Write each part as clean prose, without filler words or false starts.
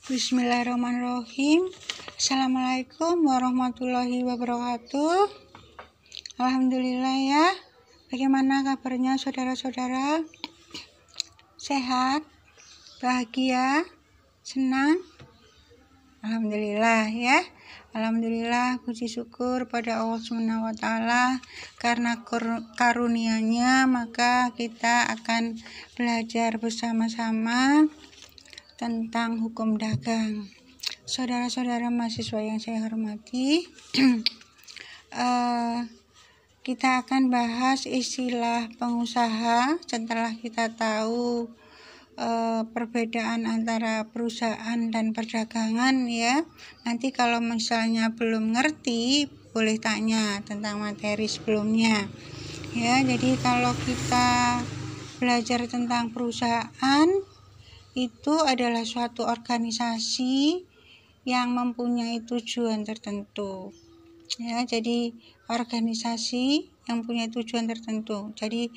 Bismillahirrahmanirrahim. Assalamualaikum warahmatullahi wabarakatuh. Alhamdulillah ya. Bagaimana kabarnya saudara-saudara? Sehat? Bahagia? Senang? Alhamdulillah ya. Alhamdulillah, puji syukur pada Allah SWT karena karunia-Nya, maka kita akan belajar bersama-sama tentang hukum dagang. Saudara-saudara mahasiswa yang saya hormati, kita akan bahas istilah pengusaha setelah kita tahu perbedaan antara perusahaan dan perdagangan ya. Nanti kalau misalnya belum ngerti boleh tanya tentang materi sebelumnya ya. Jadi kalau kita belajar tentang perusahaan, itu adalah suatu organisasi yang mempunyai tujuan tertentu ya. Jadi organisasi yang punya tujuan tertentu, jadi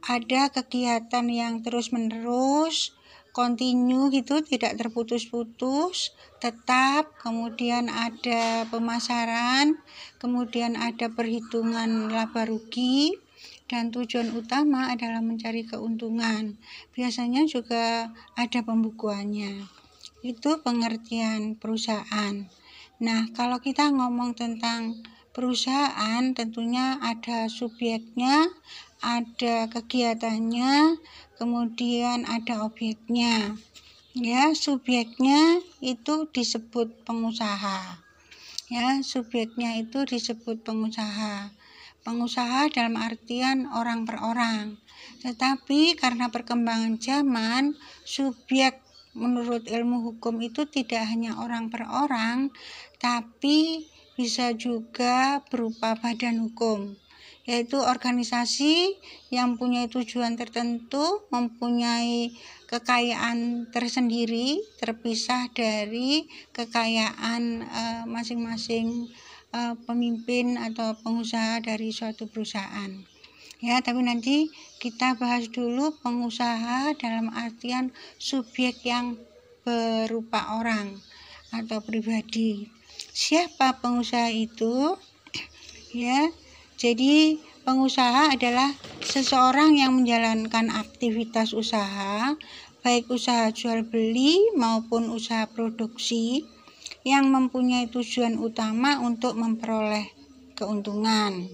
ada kegiatan yang terus menerus, kontinu gitu, tidak terputus-putus, tetap. Kemudian ada pemasaran, kemudian ada perhitungan laba rugi, dan tujuan utama adalah mencari keuntungan. Biasanya juga ada pembukuannya. Itu pengertian perusahaan. Nah, kalau kita ngomong tentang perusahaan, tentunya ada subjeknya, ada kegiatannya, kemudian ada objeknya. Ya, subjeknya itu disebut pengusaha. Ya, subjeknya itu disebut pengusaha. Pengusaha dalam artian orang per orang. Tetapi karena perkembangan zaman, subjek menurut ilmu hukum itu tidak hanya orang per orang, tapi bisa juga berupa badan hukum, yaitu organisasi yang punya tujuan tertentu, mempunyai kekayaan tersendiri, terpisah dari kekayaan masing-masing pemimpin atau pengusaha dari suatu perusahaan ya. Tapi nanti kita bahas dulu pengusaha dalam artian subjek yang berupa orang atau pribadi. Siapa pengusaha itu? Ya, jadi pengusaha adalah seseorang yang menjalankan aktivitas usaha, baik usaha jual beli maupun usaha produksi, yang mempunyai tujuan utama untuk memperoleh keuntungan.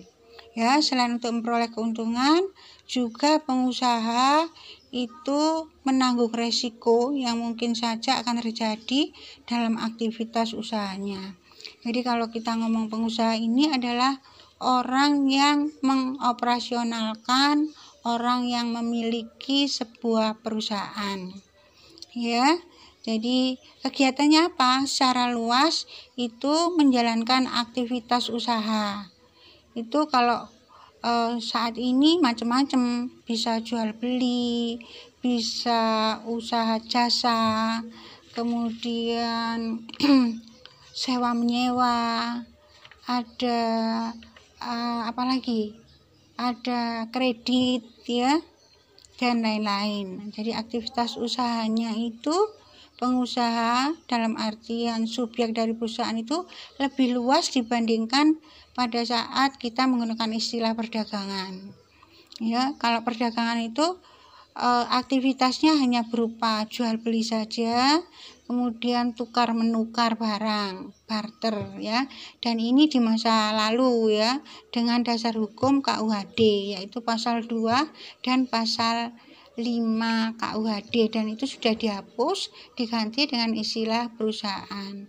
Ya, selain untuk memperoleh keuntungan, juga pengusaha itu menanggung resiko yang mungkin saja akan terjadi dalam aktivitas usahanya. Jadi kalau kita ngomong pengusaha ini adalah orang yang mengoperasionalkan, orang yang memiliki sebuah perusahaan. Ya. Jadi kegiatannya apa? Secara luas itu menjalankan aktivitas usaha. Itu kalau saat ini macam-macam, bisa jual beli, bisa usaha jasa, kemudian sewa menyewa, ada apalagi? Ada kredit ya, dan lain-lain. Jadi aktivitas usahanya itu, pengusaha dalam artian subjek dari perusahaan itu lebih luas dibandingkan pada saat kita menggunakan istilah perdagangan. Ya, kalau perdagangan itu aktivitasnya hanya berupa jual beli saja, kemudian tukar menukar barang, barter ya. Dan ini di masa lalu ya, dengan dasar hukum KUHD, yaitu pasal 2 dan pasal 5 KUHD, dan itu sudah dihapus, diganti dengan istilah perusahaan.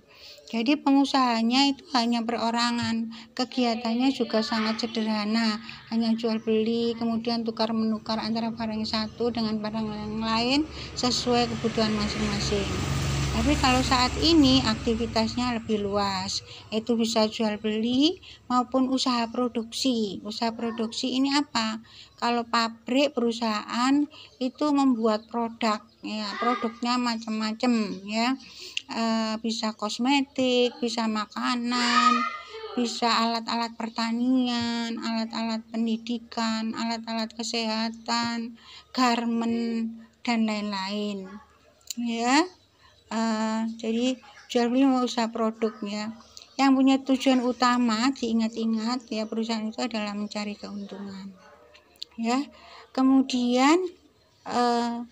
Jadi pengusahanya itu hanya perorangan, kegiatannya juga sangat sederhana, hanya jual beli, kemudian tukar menukar antara barang satu dengan barang yang lain sesuai kebutuhan masing-masing. Tapi kalau saat ini aktivitasnya lebih luas, itu bisa jual beli maupun usaha produksi. Usaha produksi ini apa? Kalau pabrik, perusahaan itu membuat produk, ya, produknya macam-macam ya. Bisa kosmetik, bisa makanan, bisa alat-alat pertanian, alat-alat pendidikan, alat-alat kesehatan, garmen, dan lain-lain ya. Jadi jual beli usaha produknya. Yang punya tujuan utama, diingat-ingat ya, perusahaan itu adalah mencari keuntungan. Ya. Kemudian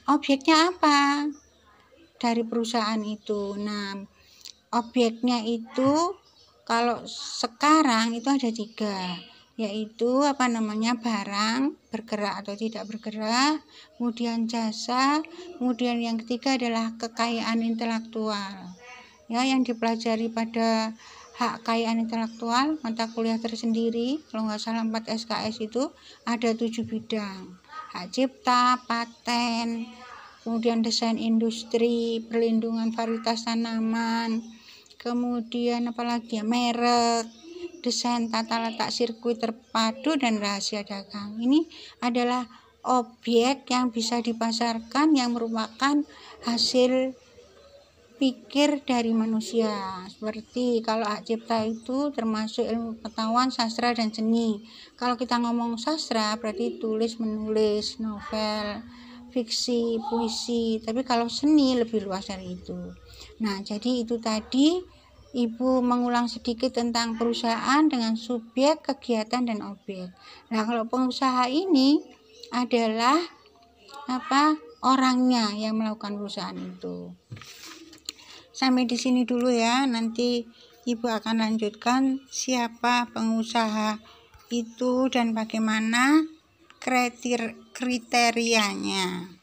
objeknya apa dari perusahaan itu? Nah, objeknya itu kalau sekarang itu ada 3, yaitu barang bergerak atau tidak bergerak, kemudian jasa, kemudian yang ketiga adalah kekayaan intelektual. Ya, yang dipelajari pada hak kekayaan intelektual, mata kuliah tersendiri, kalau nggak salah 4 SKS itu ada 7 bidang. Hak cipta, paten, kemudian desain industri, perlindungan varietas tanaman, kemudian apalagi ya, merek, desain tata letak sirkuit terpadu, dan rahasia dagang. Ini adalah objek yang bisa dipasarkan yang merupakan hasil pikir dari manusia. Seperti kalau hak cipta itu termasuk ilmu pengetahuan, sastra, dan seni. Kalau kita ngomong sastra berarti tulis menulis, novel, fiksi, puisi. Tapi kalau seni lebih luas dari itu. Nah, jadi itu tadi Ibu mengulang sedikit tentang perusahaan dengan subjek, kegiatan, dan objek. Nah, kalau pengusaha ini adalah orangnya yang melakukan perusahaan itu. Sampai di sini dulu ya, nanti Ibu akan lanjutkan siapa pengusaha itu dan bagaimana kriterianya.